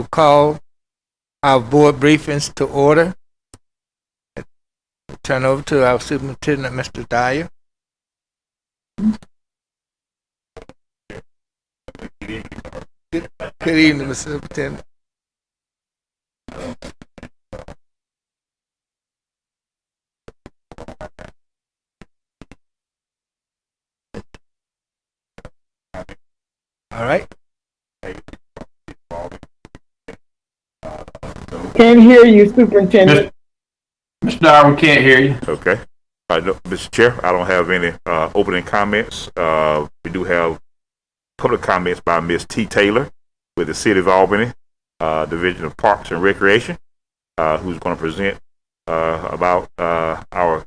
will call our board briefings to order. Turn over to our superintendent, Mr. Dyer. Good evening, Mr. Superintendent. All right. Can't hear you, Superintendent. Mr. Dyer, we can't hear you. Okay. No, Mr. Chair, I don't have any opening comments. We do have public comments by Ms. T. Taylor with the City of Albany, Division of Parks and Recreation, who's going to present about our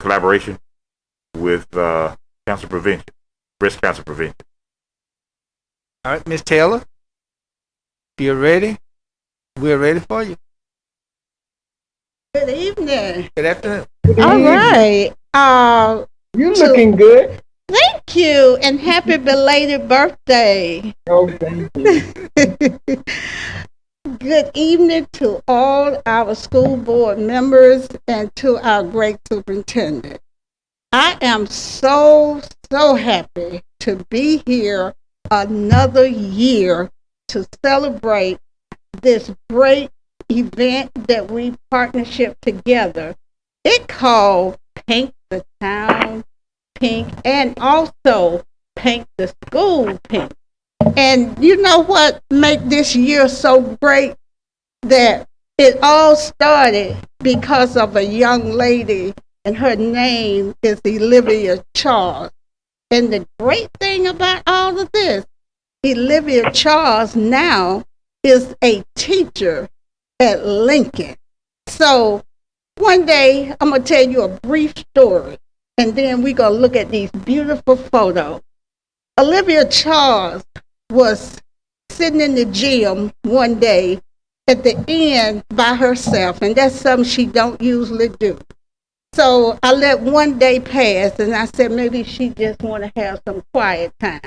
collaboration with cancer prevention, breast cancer prevention. All right, Ms. Taylor, if you're ready, we're ready for you. Good evening. Good afternoon. All right. You're looking good. Thank you, and happy belated birthday. Oh, thank you. Good evening to all our school board members and to our great superintendent. I am so happy to be here another year to celebrate this great event that we partnership together. It called Paint the Town Pink and also Paint the School Pink. And you know what made this year so great? That it all started because of a young lady, and her name is Olivia Charles. And the great thing about all of this, Olivia Charles now is a teacher at Lincoln. So one day I'm going to tell you a brief story, and then we're going to look at these beautiful photos. Olivia Charles was sitting in the gym one day at the end by herself, and that's something she don't usually do. So I let one day pass, and I said maybe she just want to have some quiet time.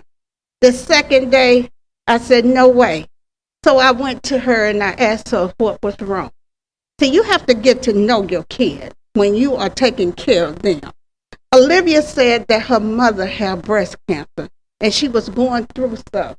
The second day, I said no way. So I went to her and I asked her what was wrong. So you have to get to know your kid when you are taking care of them. Olivia said that her mother had breast cancer and she was going through stuff.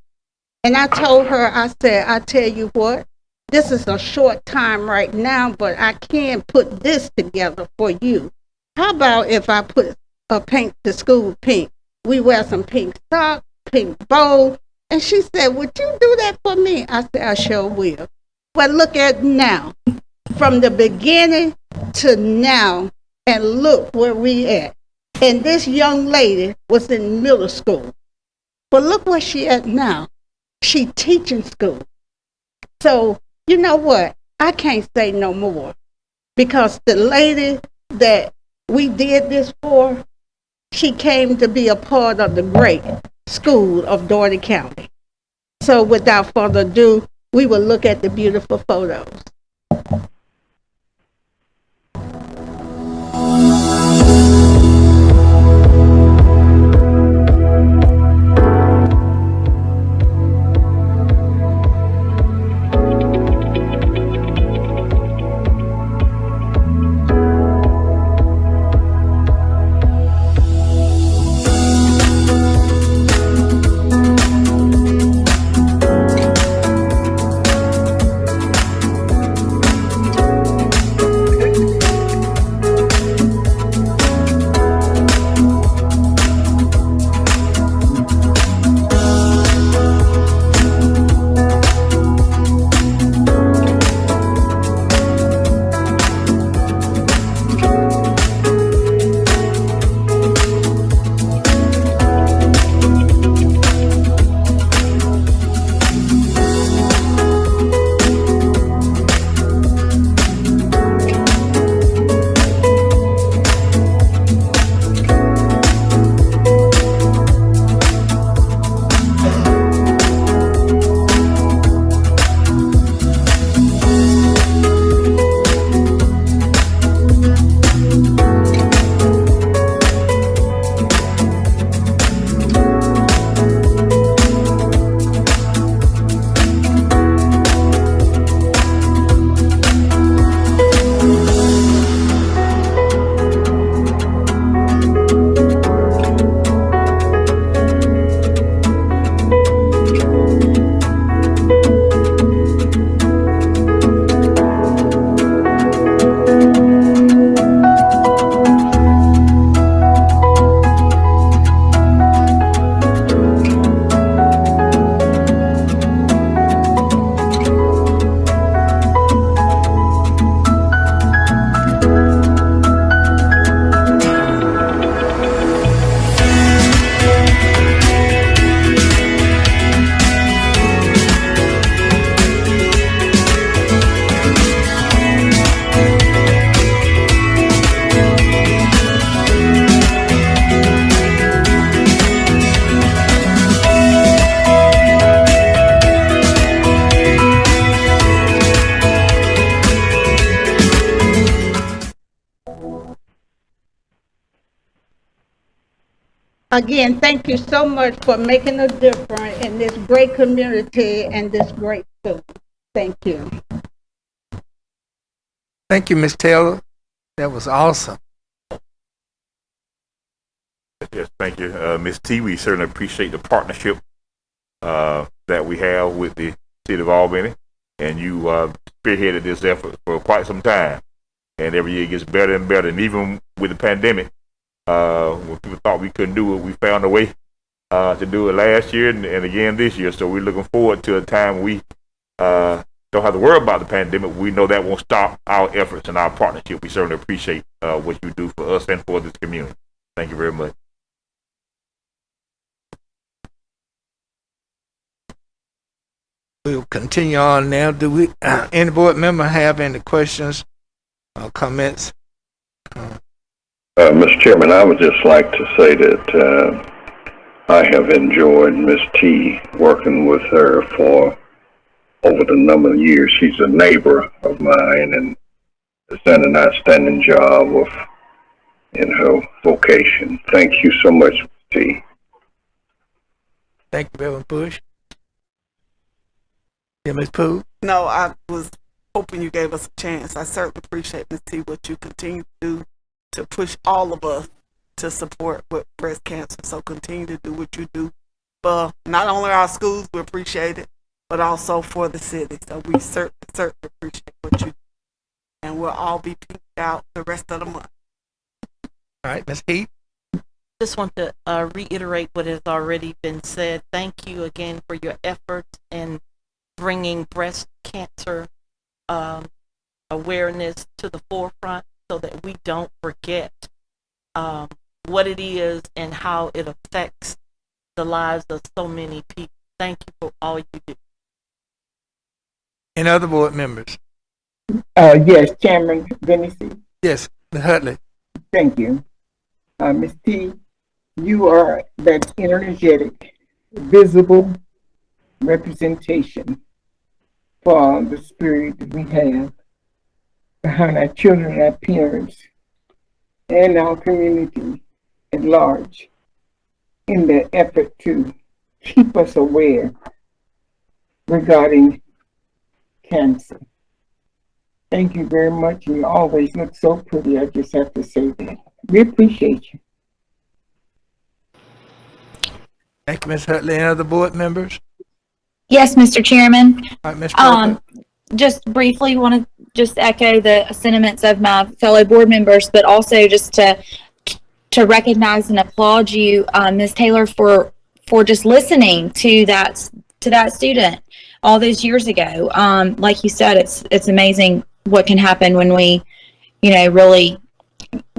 And I told her, I said, I tell you what, this is a short time right now, but I can put this together for you. How about if I put a paint the school pink? We wear some pink socks, pink bow. And she said, would you do that for me? I said, I sure will. But look at now, from the beginning to now, and look where we at. And this young lady was in middle school. But look where she at now. She teaching school. So, you know what? I can't say no more. Because the lady that we did this for, she came to be a part of the great school of Dougherty County. So without further ado, we will look at the beautiful photos. Again, thank you so much for making a difference in this great community and this great school. Thank you. Thank you, Ms. Taylor. That was awesome. Yes, thank you, Ms. T. We certainly appreciate the partnership that we have with the city of Albany, and you spearheaded this effort for quite some time. And every year it gets better and better. And even with the pandemic, when people thought we couldn't do it, we found a way to do it last year and again this year. So we're looking forward to a time we don't have to worry about the pandemic. We know that won't stop our efforts and our partnership. We certainly appreciate what you do for us and for this community. Thank you very much. We'll continue on now. Do we, any board member have any questions or comments? Mr. Chairman, I would just like to say that I have enjoyed Miss T working with her for over the number of years. She's a neighbor of mine and has done an outstanding job in her vocation. Thank you so much, Ms. T. Thank you, Reverend Bush. Yeah, Ms. Pooh? No, I was hoping you gave us a chance. I certainly appreciate, Ms. T, what you continue to do to push all of us to support with breast cancer. So continue to do what you do for not only our schools, we appreciate it, but also for the city. So we certainly appreciate what you do. And we'll all be pinked out the rest of the month. All right, Ms. Heath? Just want to reiterate what has already been said. Thank you again for your efforts in bringing breast cancer awareness to the forefront so that we don't forget what it is and how it affects the lives of so many people. Thank you for all you do. Any other board members? Yes, Chairman Bennessy. Yes, Ms. Hutley. Thank you. Ms. T, you are that energetic, visible representation for the spirit that we have behind our children, our parents, and our community at large in the effort to keep us aware regarding cancer. Thank you very much. You always look so pretty. I just have to say that. We appreciate you. Thank you, Ms. Hutley. Any other board members? Yes, Mr. Chairman. All right, Ms. Crawford. Just briefly want to just echo the sentiments of my fellow board members, but also just to recognize and applaud you, Ms. Taylor, for just listening to that student all those years ago. Like you said, it's amazing what can happen when we, really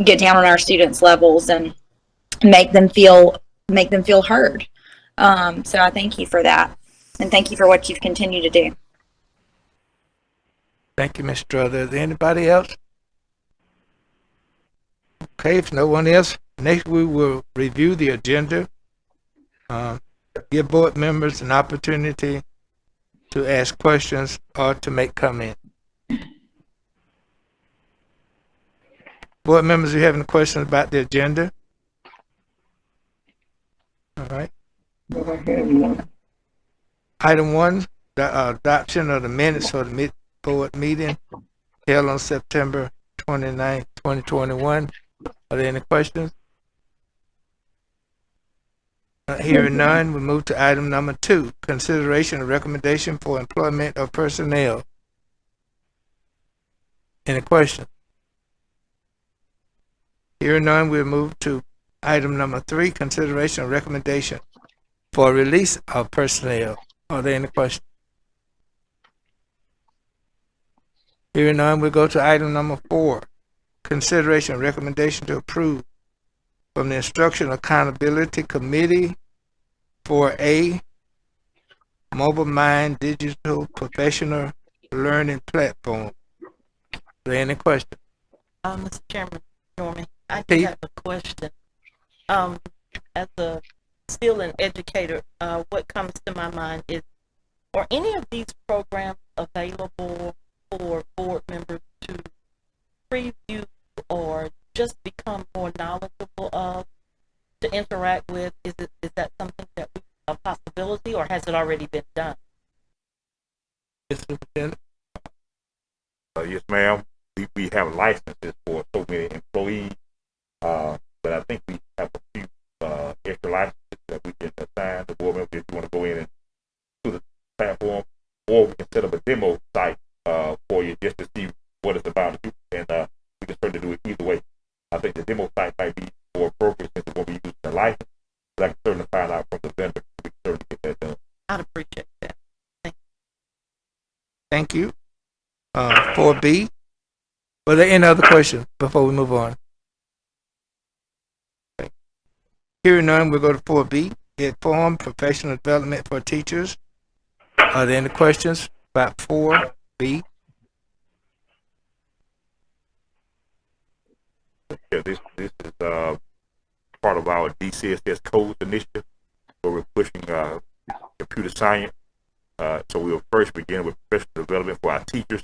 get down on our students' levels and make them feel heard. So I thank you for that, and thank you for what you've continued to do. Thank you, Ms. Strother. Is there anybody else? Okay, if no one else, next we will review the agenda. Give board members an opportunity to ask questions or to make comments. Board members, do you have any questions about the agenda? All right. Item 1, the adoption of the minutes for the mid-board meeting held on September 29, 2021. Are there any questions? Hearing none, we move to item number 2, consideration of recommendation for employment of personnel. Any questions? Hearing none, we'll move to item number 3, consideration of recommendation for release of personnel. Are there any questions? Hearing none, we'll go to item number 4, consideration of recommendation to approve from the Instructional Accountability Committee for a Mobile Mind Digital Professional Learning Platform. Are there any questions? Mr. Chairman, Norman, I do have a question. As still an educator, what comes to my mind is, are any of these programs available for board members to preview or just become more knowledgeable of, to interact with? Is that something that a possibility, or has it already been done? Mr. Superintendent. Yes, ma'am. We have licenses for so many employees, but I think we have a few extra licenses that we can assign the board members if you want to go in and to the platform, or we can set up a demo site for you just to see what it's about, and we can certainly do it either way. I think the demo site might be more appropriate since it won't be using the license, but I can certainly find out from the vendor. We can certainly get that done. I'd appreciate that. Thank you. 4B. Were there any other questions before we move on? Okay. Hearing none, we'll go to 4B. Inform professional development for teachers. Are there any questions about 4B? Yeah, this is part of our DCSS codes initiative, where we're pushing computer science. So we'll first begin with professional development for our teachers,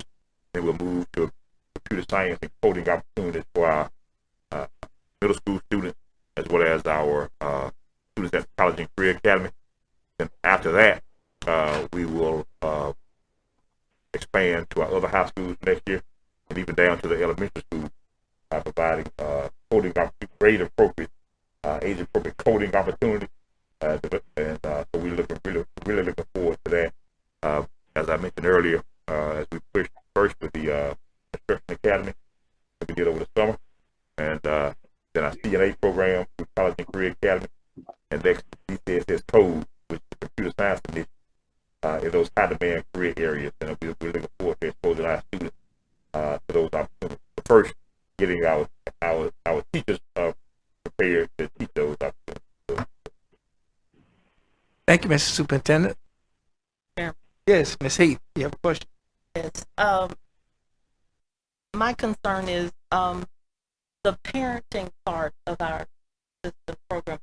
then we'll move to computer science and coding opportunities for our middle school students, as well as our students at the College and Career Academy. And after that, we will expand to our other high schools next year, and even down to the elementary school, providing coding grade appropriate, age appropriate coding opportunities. So we're really looking forward to that. As I mentioned earlier, as we pushed first with the Construction Academy that we did over the summer, and then our CNA program through College and Career Academy, and next DCSS Code, which is the computer science initiative, in those high demand career areas. And we're looking forward to exposing our students to those opportunities. But first, getting our teachers prepared to teach those opportunities. So, Thank you, Mr. Superintendent. Yeah. Yes, Ms. Heath, you have a question? Yes. My concern is the parenting part of our system program.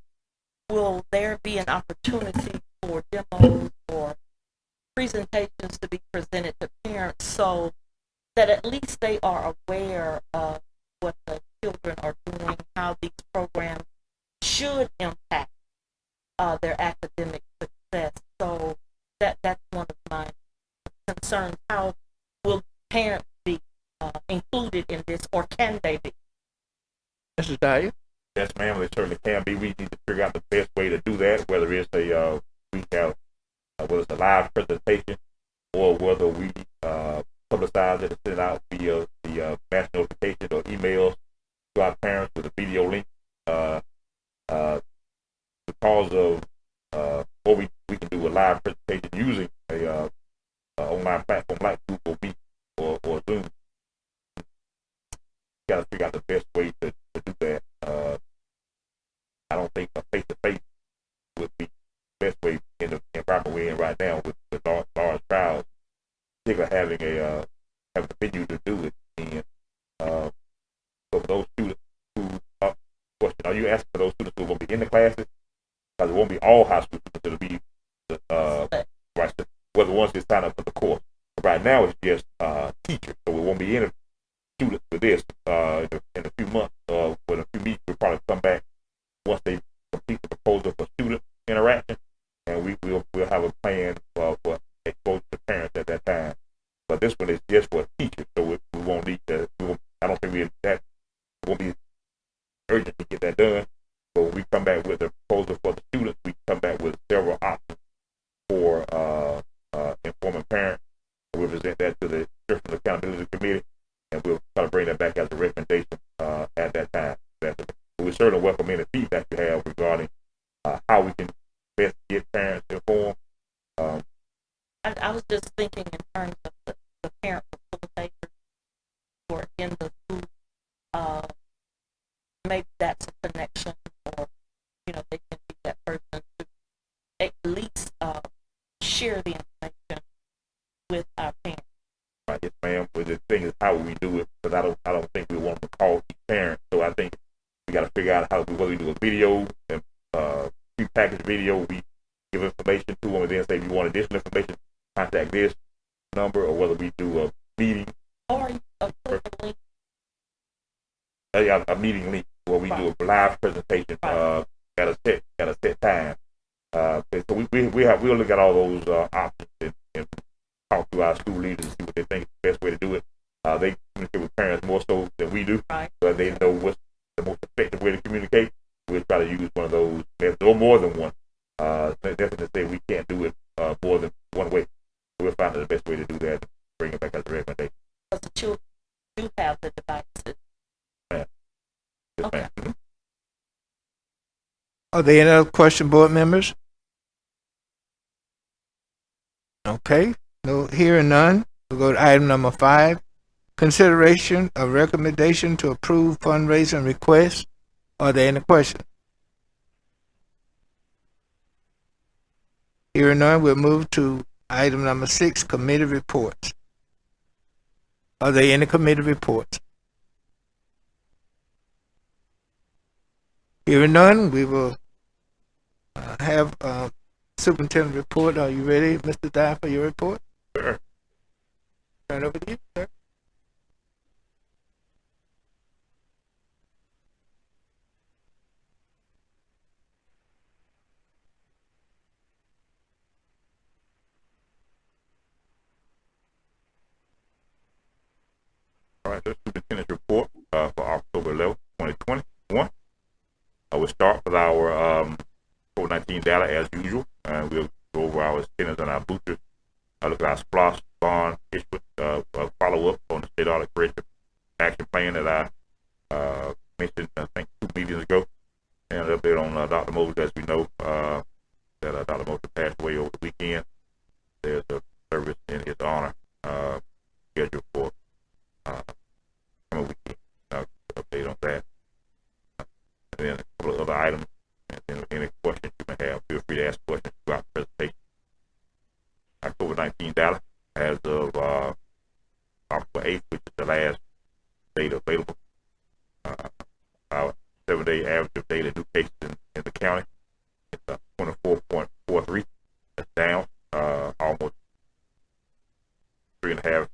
Will there be an opportunity for demos or presentations to be presented to parents so that at least they are aware of what the children are doing, how these programs should impact their academic success? So that's one of my concerns. How will parents be included in this, or can they be? Mr. Dyer? yes, ma'am, they certainly can be. We need to figure out the best way to do that, whether it's whether it's a live presentation, or whether we publicize it and send it out via the mass notification or emails to our parents with a video link. Because of or we can do a live presentation using a online platform like Google Meet or Zoom. Got to figure out the best way to do that. I don't think a face-to-face would be the best way in the environment we're in right now with large crowds, particularly having a venue to do it in. So for those students who question, are you asking for those students who are going to be in the classes? Because it won't be all high school students. It'll be well, the ones that sign up for the course. But right now, it's just teachers, so we won't be any students for this in a few months. But a few weeks, we'll probably come back once they complete the proposal for student interaction, and we'll have a plan for exposure to parents at that time. But this one is just for teachers, so we won't need to. I don't think it won't be urgent to get that done. So when we come back with a proposal for the students, we come back with several options for informing parents. We'll present that to the Instructional Accountability Committee, and we'll try to bring that back as a recommendation at that time. We certainly welcome any feedback you have regarding how we can best get parents informed. I was just thinking in terms of the parent facilitators who are in the school. Maybe that's a connection, or they can be that person to at least share the information with our parents. Right, yes, ma'am. But the thing is, how we do it? Because I don't think we want to call each parent. So I think we got to figure out whether we do a video and prepackaged video. We give information to them, and then say if you want additional information, contact this number, or whether we do a meeting Or a link. a meeting link where we do a live presentation at at a set time. So we'll look at all those options and talk to our school leaders and see what they think is the best way to do it. They communicate with parents more so than we do, Right. so they know what's the most effective way to communicate. We'll try to use one of those methods, or more than one. They definitely say we can't do it more than one way. So we'll find the best way to do that and bring it back as a recommendation. Because the children do have the devices. Yes, Okay. ma'am. Mhm. Are there any other question, board members? Okay, no, hearing none. We'll go to item number 5. Consideration of recommendation to approve fundraising request. Are there any questions? Hearing none, we'll move to item number 6, committee reports. Are there any committee reports? Hearing none, we will have superintendent report. Are you ready, Mr. Dye, for your report? Sure. Turn it over to you, sir. All right, the superintendent's report for October 11th, 2021. We'll start with our COVID-19 data as usual, and we'll go over our attendance and our boosters. Look at our SPLOST bond issuance, follow up on the state audit corrective action plan that I mentioned, I think, 2 meetings ago, and an update on Dr. Moses. As we know, that Dr. Moses passed away over the weekend. There's a service in his honor scheduled for coming weekend. Update on that. And then a couple of other items, and then any questions you may have, feel free to ask questions throughout the presentation. Our COVID-19 data as of October 8th, which is the last data available. Our 7-day average of daily new cases in the county is 24.43. That's down almost 3.5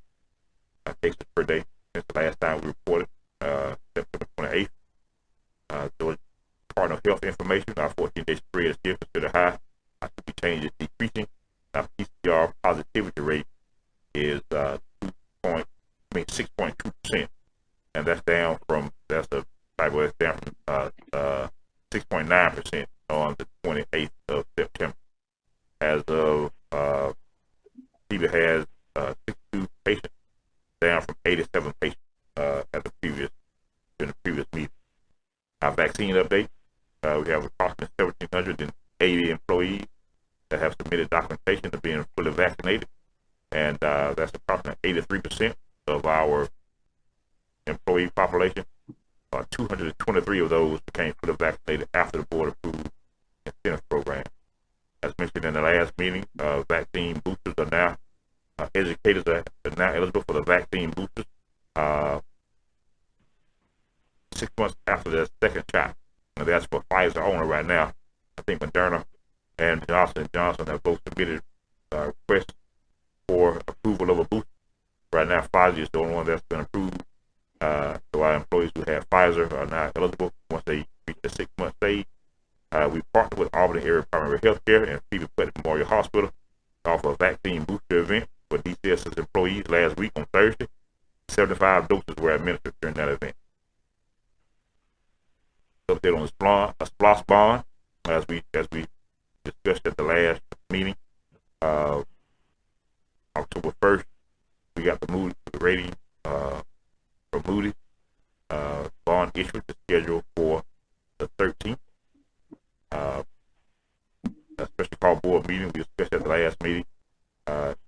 cases per day since the last time we reported, September 28th. Georgia Department of Health information, our 14-day spread is still considered high. Our TB change is decreasing. Our PCR positivity rate is 6.2%, and that's down from 6.9% on the 28th of September. As of TB has 62 patients, down from 87 patients during the previous meeting. Our vaccine update, we have approximately 1,780 employees that have submitted documentation of being fully vaccinated, and that's approximately 83% of our employee population. 223 of those became fully vaccinated after the board approved incentive program. As mentioned in the last meeting, vaccine boosters are now, educators are now eligible for the vaccine boosters 6 months after their second shot. And that's for Pfizer only right now. I think Moderna and Johnson & Johnson have both submitted requests for approval of a booster. Right now, Pfizer is the only one that's been approved. So our employees who have Pfizer are now eligible once they reach the 6-month stage. We partnered with Albany Area Primary Health Care and Stephen Putnam Memorial Hospital to offer a vaccine booster event for DCS's employees last week on Thursday. 75 doses were administered during that event. Update on the SPLOST bond, as we discussed at the last meeting. October 1st, we got the Moody rating from Moody. Bond issuance is scheduled for the 13th. A special call board meeting we discussed at the last meeting,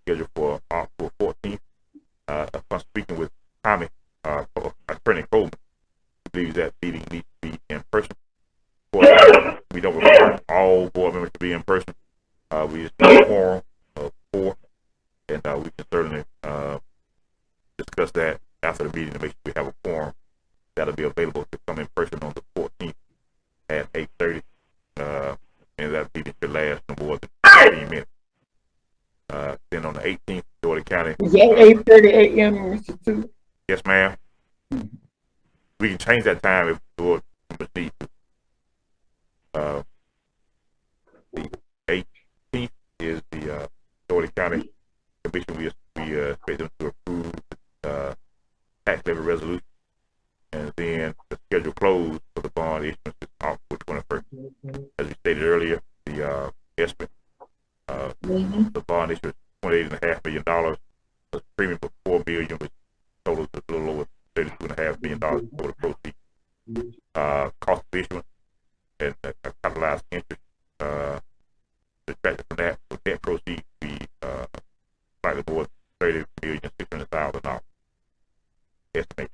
scheduled for October 14th. Upon speaking with Tommy, Attorney Coleman, he believes that meeting needs to be in person. Of course, we don't require all board members to be in person. We just need a quorum of 4, and we can certainly discuss that after the meeting to make sure we have a quorum that'll be available to come in person on the 14th at 8:30. And that meeting should last no more than 15 minutes. Then on the 18th, Dougherty County. Is that 8:30 a.m., Mr. Two? Yes, ma'am. We can change that time if the board members need to. County Commission, we expect them to approve tax levy resolution, and then the schedule close for the bond issuance is October 21st. As we stated earlier, the estimate the bond issuance $28.5 million, the premium for $4 million, which totals a little over $32.5 million for the proceeds. Cost of issuance and capitalized interest subtracted from that, so net proceeds be slightly more than $30,600,000 estimate.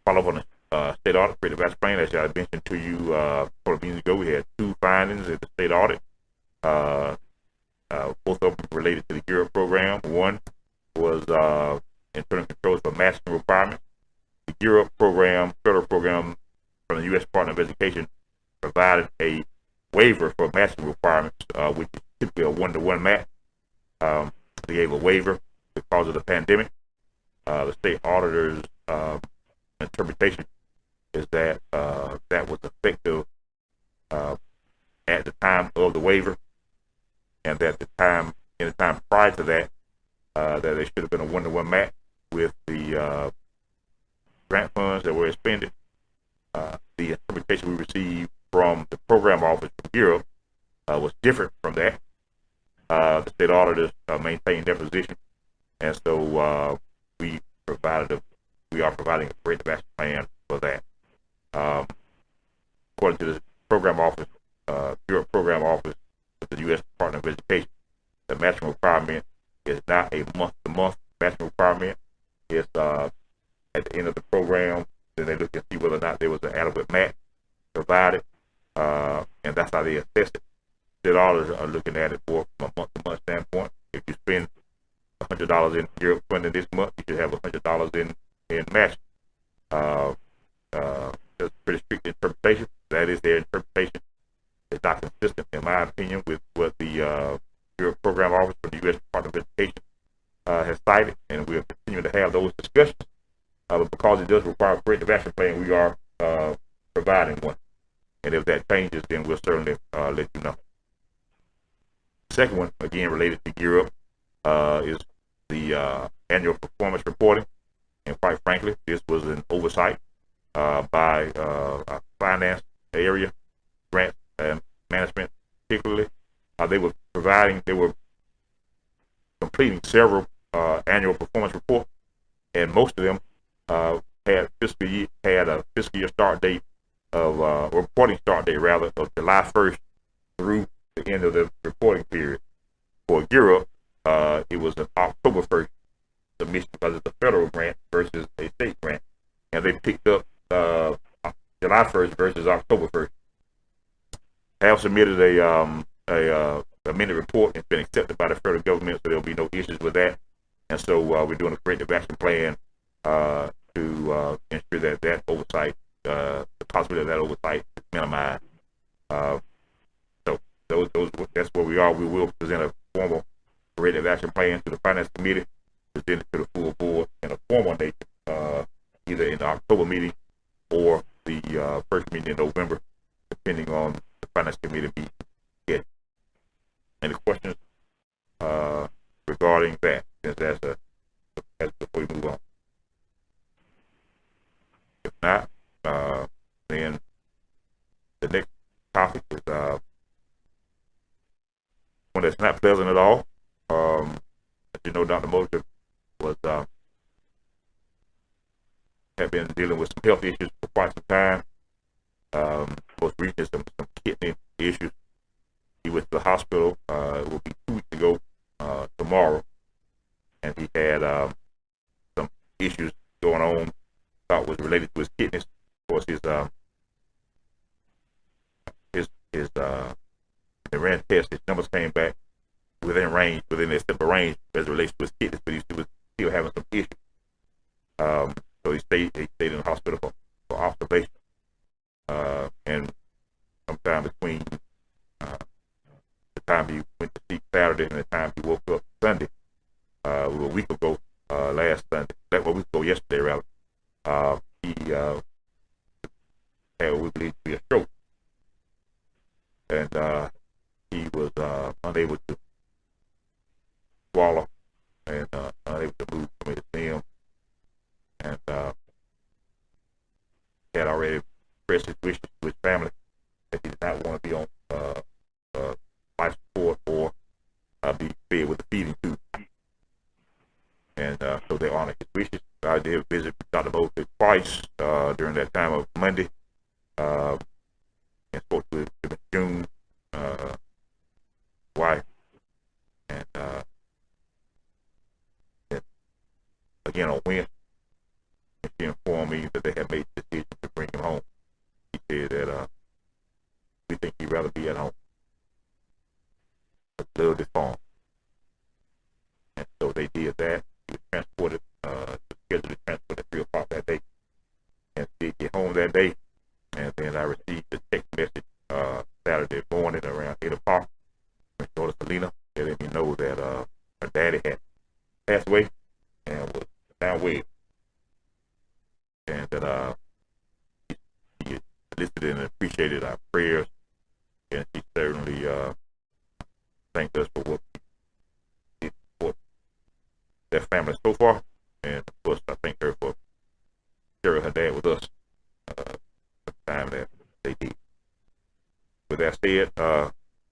Follow up on the state audit, creative action plan. As I mentioned to you a couple of meetings ago, we had 2 findings in the state audit. Both of them related to the Europe program. One was internal controls for masking requirements. The Europe program, federal program from the U.S. Department of Education, provided a waiver for masking requirements, which is typically a 1-to-1 match. They gave a waiver because of the pandemic. The state auditor's interpretation is that that was effective at the time of the waiver, and that in the time prior to that, that there should have been a 1-to-1 match with the grant funds that were expended. The interpretation we received from the program office from Europe was different from that. The state auditors maintained their position, and so we are providing a corrective action plan for that. According to the program office, Europe program office of the U.S. Department of Education, the matching requirement is not a month-to-month matching requirement. It's at the end of the program, then they look and see whether or not there was an adequate match provided, and that's how they assess it. The auditors are looking at it from a month-to-month standpoint. If you spend $100 in Europe funding this month, you should have $100 in match. That's a pretty strict interpretation. That is their interpretation. It's not consistent, in my opinion, with what the Europe program office for the U.S. Department of Education has cited, and we'll continue to have those discussions. But because it does require a corrective action plan, we are providing one. And if that changes, then we'll certainly let you know. The second one, again related to Europe, is the annual performance reporting. And quite frankly, this was an oversight by our finance area, grant and management particularly. They were completing several annual performance reports, and most of them had a fiscal year start date of reporting start date rather of July 1st through the end of the reporting period. For Europe, it was an October 1st submission because it's a federal grant versus a state grant, and they picked up July 1st versus October 1st. I have submitted a amended report. It's been accepted by the federal government, so there'll be no issues with that. And so we're doing a corrective action plan to ensure that oversight, the possibility of that oversight is minimized. So that's where we are. We will present a formal corrective action plan to the finance committee, present it to the full board in a formal nature, either in the October meeting or the first meeting in November, depending on the finance committee meeting. Any questions regarding that? Since that's before we move on. If not, then the next topic is one that's not pleasant at all. As you know, Dr. Moser was had been dealing with some health issues for quite some time. Most recently, some kidney issues. He went to the hospital. It will be 2 weeks ago tomorrow, and he had some issues going on. Thought was related to his kidneys. Of course, they ran tests. His numbers came back within their simple range as it relates to his kidneys, but he was still having some issues. So he stayed in the hospital for observation, and sometime between the time he went to sleep Saturday and the time he woke up Sunday, a week ago, last Sunday, a week ago yesterday rather, he had what we believe to be a stroke, and he was unable to swallow and unable to move for me to see him. And had already expressed his wishes to his family that he did not want to be on life support or be fed with a feeding tube. And so they honored his wishes. I did visit Dr. Mosley twice during that time of Monday, and spoke to his June wife, and again on Wednesday, she informed me that they had made the decision to bring him home. He said that we think he'd rather be at home. Loved his farm. And so they did that. He was transported, scheduled to transport at 3 o'clock that day. And did get home that day. And then I received a text message Saturday morning around 8 o'clock from his daughter Selena, letting me know that her daddy had passed away and was now well. And that he solicited and appreciated our prayers. And he certainly thanked us for what we did for their family so far. And of course, I thank her for sharing her dad with us the time that they did. With that said,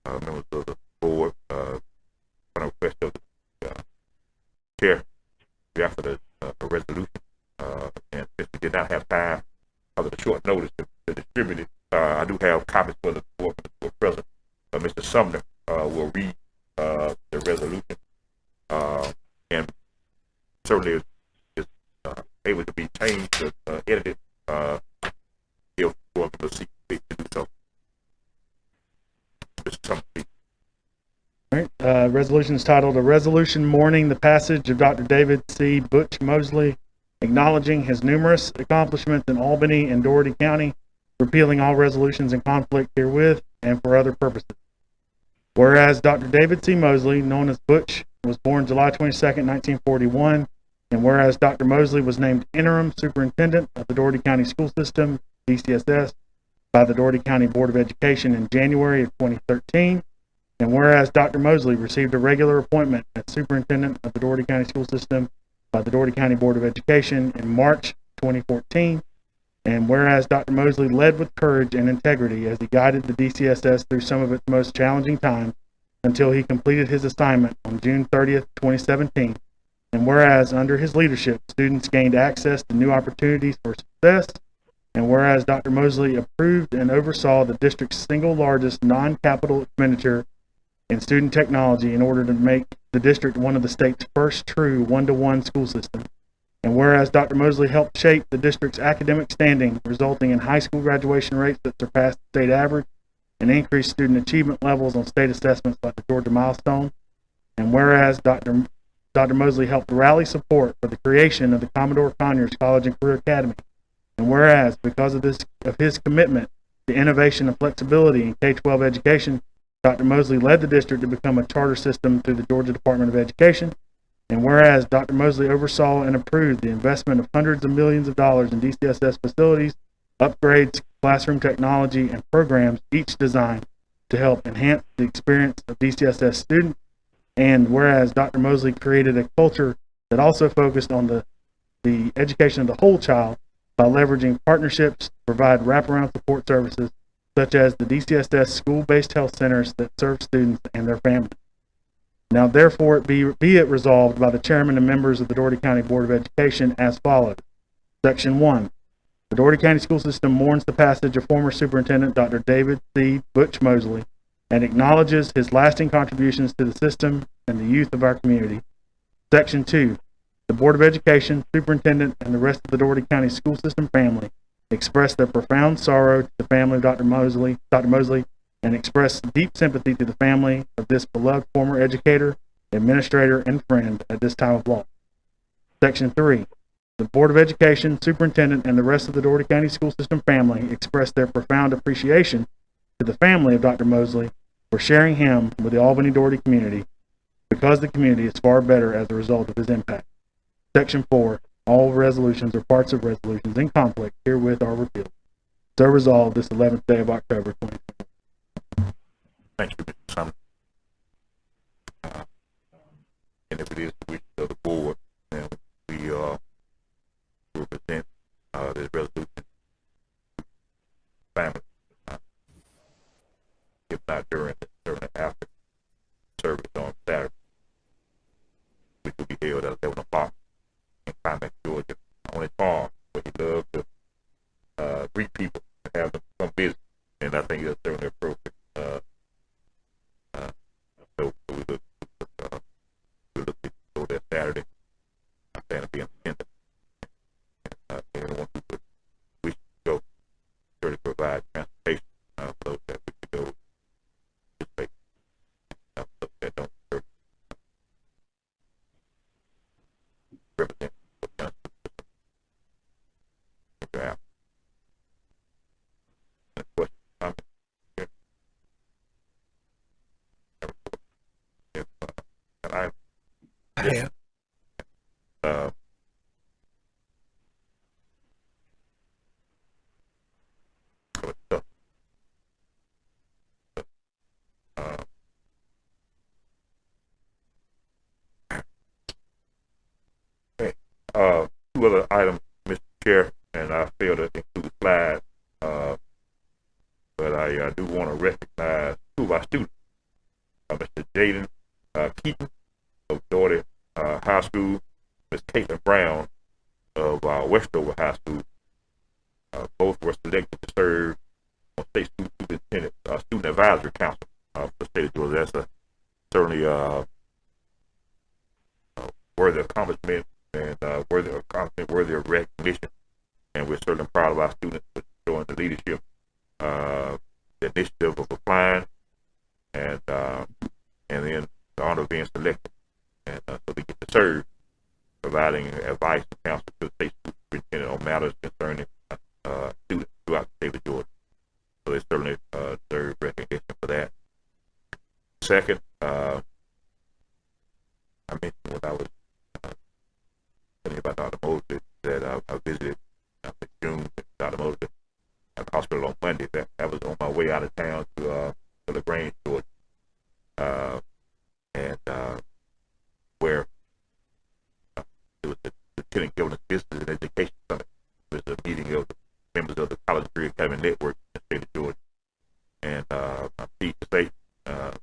members of the board, on a request of the chair, we asked for a resolution. And since we did not have time, because of the short notice to distribute it, I do have copies for the board president. Mr. Sumner will read the resolution, and certainly is able to be changed or edited if board members seek to do so. Mr. Sumner. All right. Resolution is titled, "A Resolution Mourning the Passage of Dr. David C. Butch Mosley, acknowledging his numerous accomplishments in Albany and Dougherty County, repealing all resolutions in conflict herewith, and for other purposes. Whereas Dr. David C. Mosley, known as Butch, was born July 22nd, 1941, and whereas Dr. Mosley was named interim superintendent of the Dougherty County School System, DCSS, by the Dougherty County Board of Education in January of 2013, and whereas Dr. Mosley received a regular appointment as superintendent of the Dougherty County School System by the Dougherty County Board of Education in March 2014, and whereas Dr. Mosley led with courage and integrity as he guided the DCSS through some of its most challenging times until he completed his assignment on June 30th, 2017, and whereas under his leadership, students gained access to new opportunities for success, and whereas Dr. Mosley approved and oversaw the district's single largest non-capital expenditure in student technology in order to make the district one of the state's first true one-to-one school systems. And whereas Dr. Mosley helped shape the district's academic standing, resulting in high school graduation rates that surpassed the state average and increased student achievement levels on state assessments like the Georgia Milestone. And whereas Dr. Mosley helped rally support for the creation of the Commodore Conyers College and Career Academy. And whereas, because of his commitment to innovation and flexibility in K-12 education, Dr. Mosley led the district to become a charter system through the Georgia Department of Education. And whereas Dr. Mosley oversaw and approved the investment of hundreds of millions of dollars in DCSS facilities, upgrades, classroom technology, and programs, each designed to help enhance the experience of DCSS students. And whereas Dr. Mosley created a culture that also focused on the education of the whole child by leveraging partnerships to provide wraparound support services such as the DCSS school-based health centers that serve students and their families. Now, therefore, be it resolved by the chairman and members of the Dougherty County Board of Education as follows. Section 1. The Dougherty County School System mourns the passage of former Superintendent Dr. David C. Butch Mosley and acknowledges his lasting contributions to the system and the youth of our community. Section 2. The Board of Education, Superintendent, and the rest of the Dougherty County School System family express their profound sorrow to the family of Dr. Mosley, and express deep sympathy to the family of this beloved former educator, administrator, and friend at this time of loss. Section 3. The Board of Education, Superintendent, and the rest of the Dougherty County School System family express their profound appreciation to the family of Dr. Mosley for sharing him with the Albany Dougherty community, because the community is far better as a result of his impact. Section 4. All resolutions or parts of resolutions in conflict herewith are repealed. So resolved this 11th day of October 2020. Thank you, Mr. Sumner. And if it is the wish of the board, then we will present this resolution to family. If not during, then certainly after service on Saturday, which will be held at 11 o'clock in Climax, Georgia, on his farm, where he loves to greet people and have them come visit. And I think that's certainly appropriate. So we look to go there Saturday. I plan to be in attendance. Anyone who would wish to go, certainly provide transportation for those that wish to go. Participate. Those that don't serve. Represent. Yeah. Question, comment? If, and I have. uh, two other items, Mr. Chair, and I failed to include the slide, but I do want to recognize two of our students, Mr. Jaden Keaton of Dougherty High School, Ms. Caitlin Brown of Westover High School. Both were selected to serve on State Superintendent Student Advisory Council for the state of Georgia. That's certainly worthy of accomplishment and worthy of recognition. And we're certainly proud of our students for showing the leadership, the initiative of applying, and then the honor of being selected, and so they get to serve, providing advice and counsel to the state superintendent on matters concerning students throughout the state of Georgia. So they certainly deserve recognition for that. Second, I mentioned when I was telling you about Dr. Mosley that I visited in June with Dr. Mosley at the hospital on Monday. That was on my way out of town to LaGrange, Georgia, and where it was the Lieutenant Governor's Business and Education Summit. It was a meeting of the members of the College Career Academy Network in the state of Georgia. And I'm pleased to say that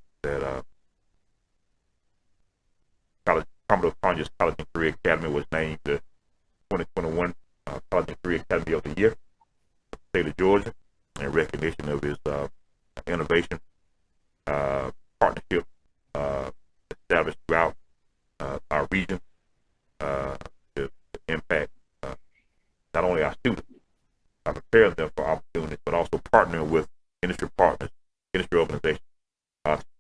Commodore Conyers College and Career Academy was named the 2021 College and Career Academy of the Year for the state of Georgia in recognition of his innovation, partnership established throughout our region to impact not only our students, by preparing them for opportunities, but also partnering with industry partners, industry organizations.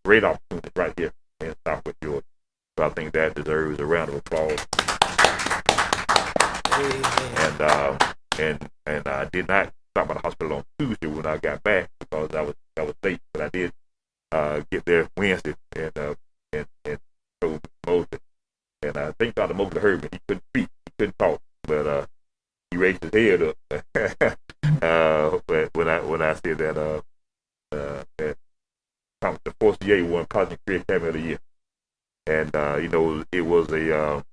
Great opportunities right here in Southwest Georgia. So I think that deserves a round of applause. And I did not stop by the hospital on Tuesday when I got back because I was late, but I did get there Wednesday and told Mosley. And I think Dr. Mosley heard me. He couldn't speak, he couldn't talk, but he raised his head up. But when I said that the 4CA won College and Career Academy of the Year, and it was a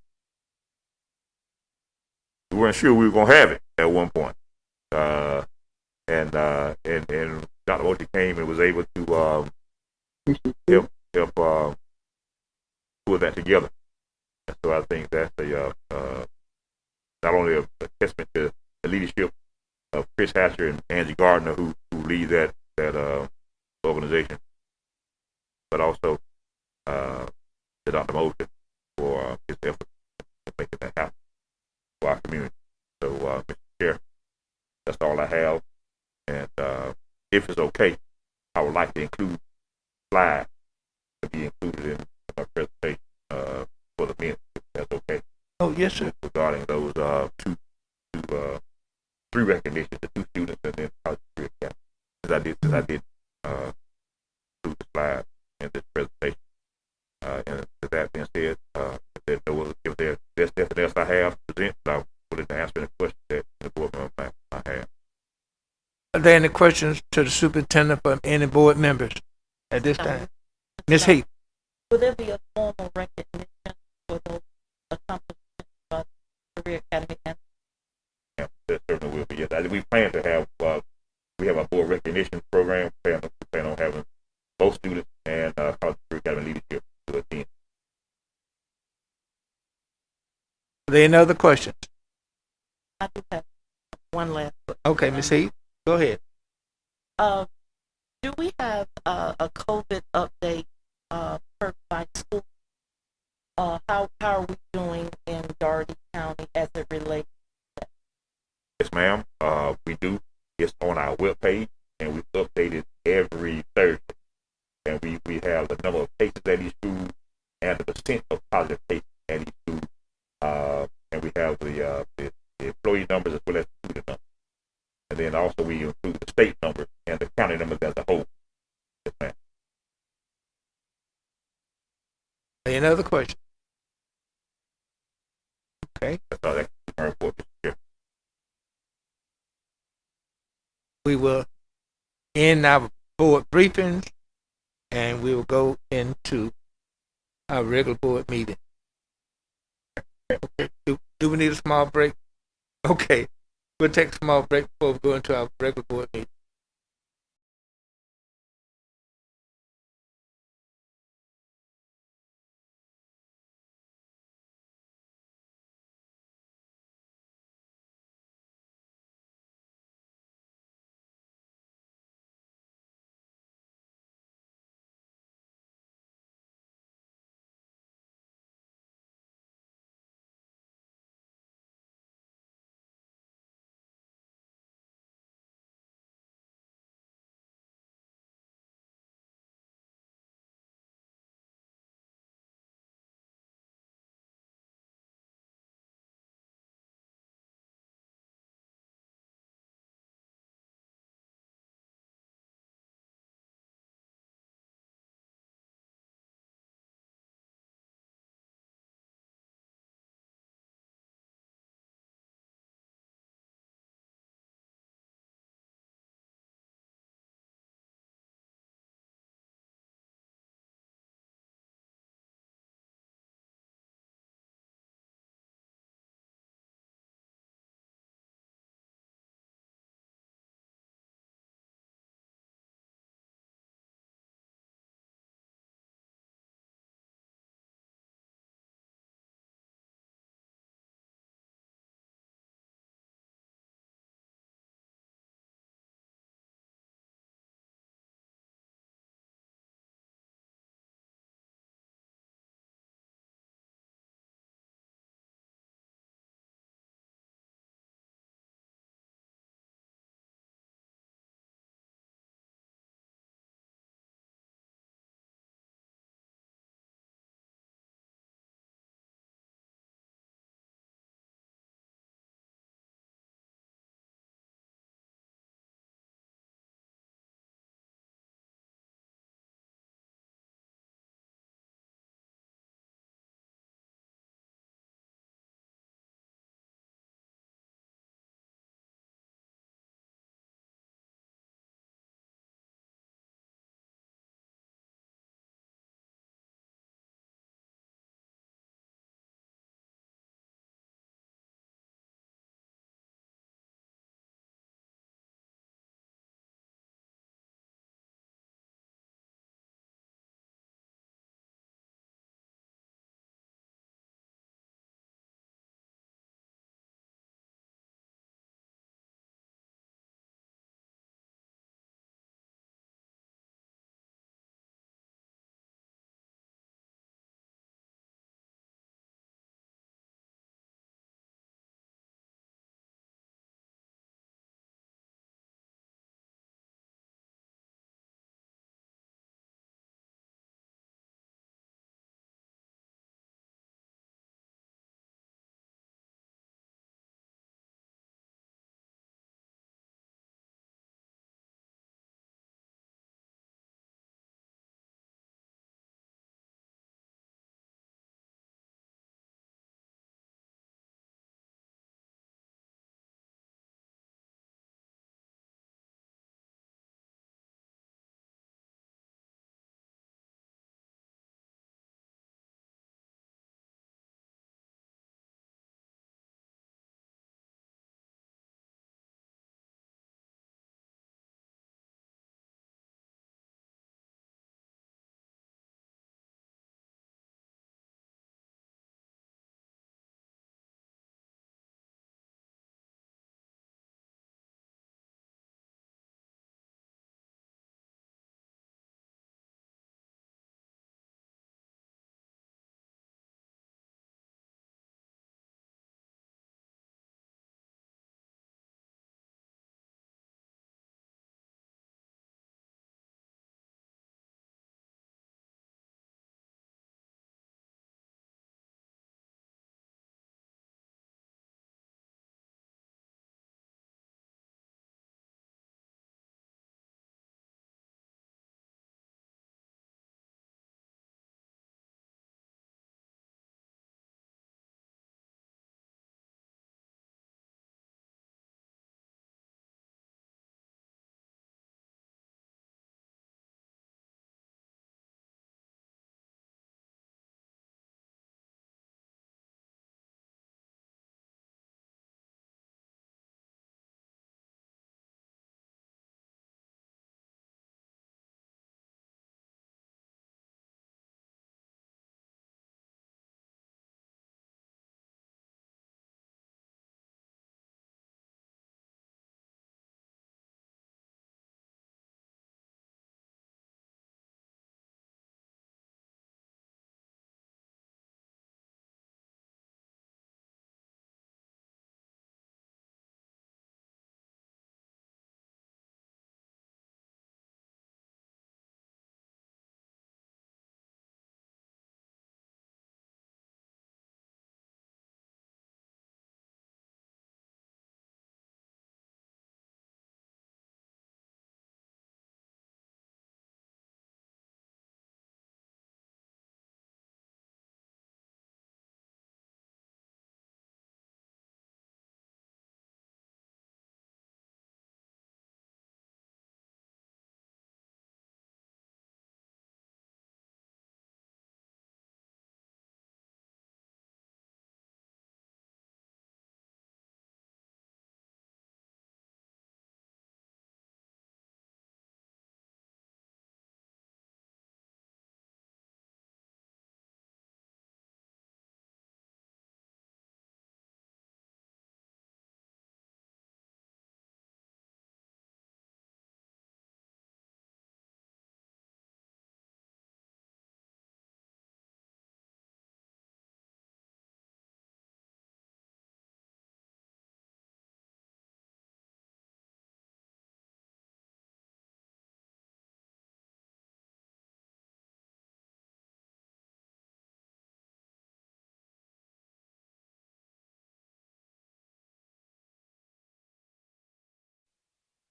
we weren't sure we were gonna have it at one point, and Dr. Mosley came and was able to help pull that together. And so I think that's not only a testament to the leadership of Chris Hatcher and Angie Gardner, who lead that organization, but also to Dr. Mosley for his effort in making that happen for our community. So, Mr. Chair, that's all I have. And if it's okay, I would like to include slides to be included in my presentation for the minutes, if that's okay. Oh, yes, sir. Regarding those three recognitions, the two students and then College Career Academy. Since I did include the slide in this presentation. And with that being said, if there's nothing else I have to present, I'm willing to answer any questions that the board member might have. Are there any questions to the superintendent from any board members at this time. Ms. Heath, Will there be a formal recognition for those accomplishments by the Career Academy? Yeah, there certainly will be. Yes, we plan to have we have a board recognition program. We plan on having both students and college career academy leadership to attend. are there any other questions? I do have one last question. Okay, Ms. Heath, go ahead. Do we have a COVID update per by school? How are we doing in Dougherty County as it relates? Yes, ma'am. We do. It's on our webpage, and we update it every Thursday. And we have the number of cases at each school and the percent of positive cases at each school. And we have the employee numbers as well as the student numbers. And then also we include the state numbers and the county numbers as a whole. Yes, ma'am. Any other questions? Okay, That's all that can report, Mr. Chair. we will end our board briefings and we will go into our regular board meeting. Okay, do we need a small break? Okay, we'll take a small break before we go into our regular board meeting.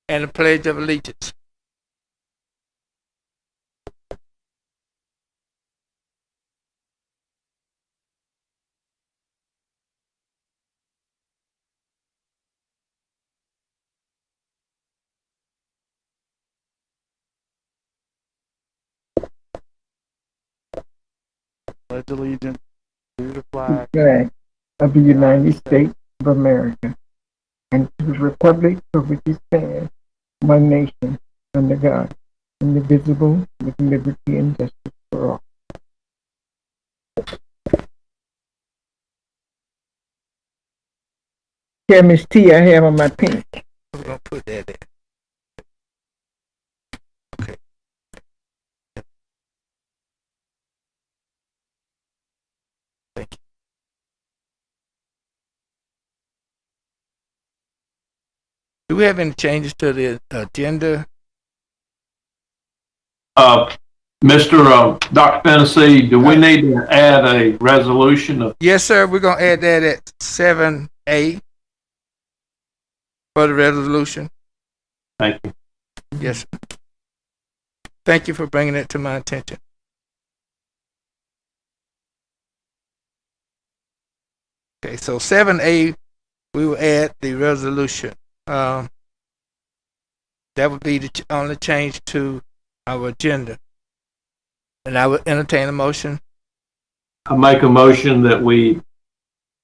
and the Pledge of Allegiance. Pledge allegiance to the flag Flag of the United States of America and to the republic for which it stands, one nation, under God, indivisible, with liberty and justice for all. Here, Miss T, I have on my pink. We're gonna put that there. Okay. Thank you. Do we have any changes to the agenda? Dr. Tennessee, do we need to add a resolution of, Yes, sir. We're gonna add that at 7A for the resolution. thank you. Yes, sir. Thank you for bringing it to my attention. Okay, so 7A, we will add the resolution. That would be the only change to our agenda. And I would entertain a motion. I make a motion that we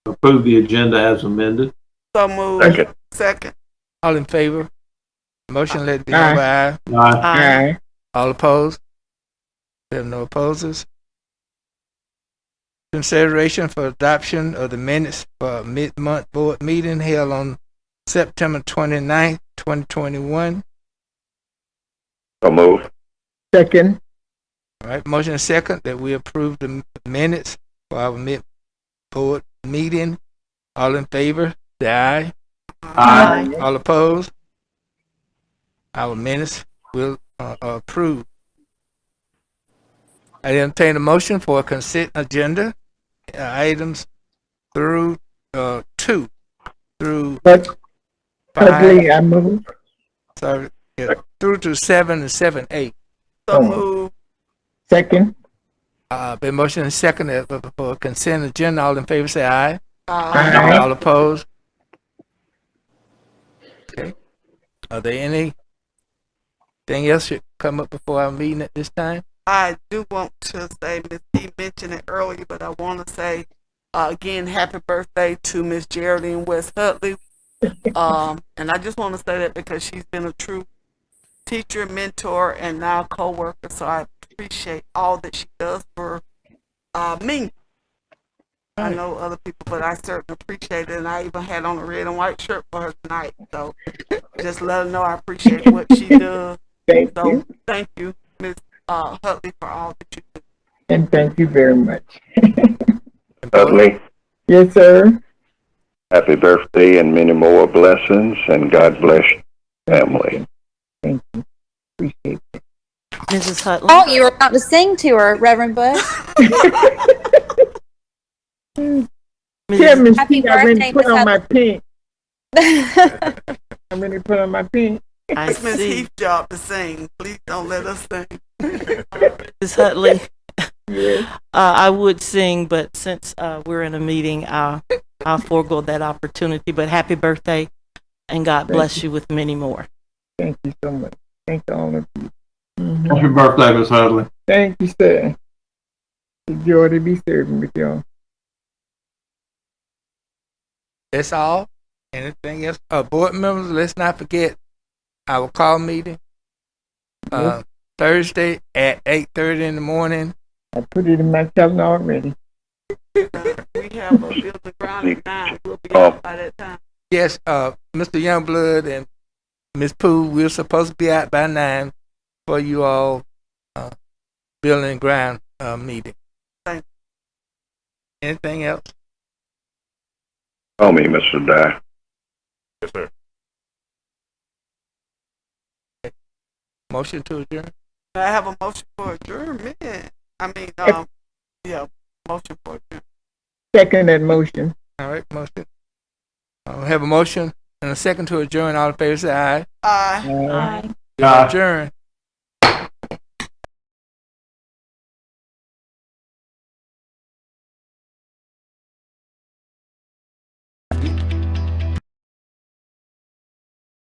approve the agenda as amended. So moved. Second. Second. All in favor? Motion let it be known by aye. Aye. Aye. All opposed? There are no opposers. Consideration for adoption of the minutes for a mid-month board meeting held on September 29th, 2021. So move. Second. All right, motion and second that we approve the minutes for our mid-board meeting. All in favor, say aye. Aye. All opposed? Our minutes will approve. I entertain a motion for a consent agenda items through 2 through But 5. ugly, I move. Sorry, yeah, through to 7 and 7A. So moved. Second. Been motion and second for consent agenda. All in favor say aye. Aye. All opposed? Okay. Are there anything else should come up before our meeting at this time? I do want to say, Ms. T mentioned it earlier, but I want to say again, happy birthday to Miss Geraldine West Hutley. And I just want to say that because she's been a true teacher, mentor, and now co-worker. So I appreciate all that she does for me. I know other people, but I certainly appreciate it. And I even had on a red and white shirt for her tonight. So just let her know I appreciate what she does. Thank So you. thank you, Ms. Hutley, for all that you do. And thank you very much. Dudley, Yes, sir. happy birthday and many more blessings, and God bless your family. Thank you. Appreciate it. Mrs. Hutley? Oh, you were about to sing to her, Reverend Bush. Yeah, Miss Happy T, I really birthday, put Miss on my pink. I really put on my pink. I It's Miss see. Heath's job to sing. Please don't let us sing. Mrs. Hutley, Yes. I would sing, but since we're in a meeting, I'll forego that opportunity. But happy birthday, and God bless you with many more. Thank you so much. Thank all of you. Happy birthday, Miss Hudley. Thank you, sir. It's a joy to be serving with y'all. That's all. Anything else? Board members, let's not forget our call meeting. Thursday at 8:30 in the morning. I put it in my calendar already. We have a building ground at 9. We'll be out by that time. Yes, Mr. Youngblood and Miss Pooh, we're supposed to be out by 9 for you all building and ground meeting. Thank you. Anything else? Call me, Mr. Dye. Yes, sir. Motion to adjourn? I have a motion for adjournment. I mean, yeah, motion for adjournment. Second that motion. All right, motion. I have a motion and a second to adjourn. All in favor say aye. Aye. Uh, Aye. We are adjourned.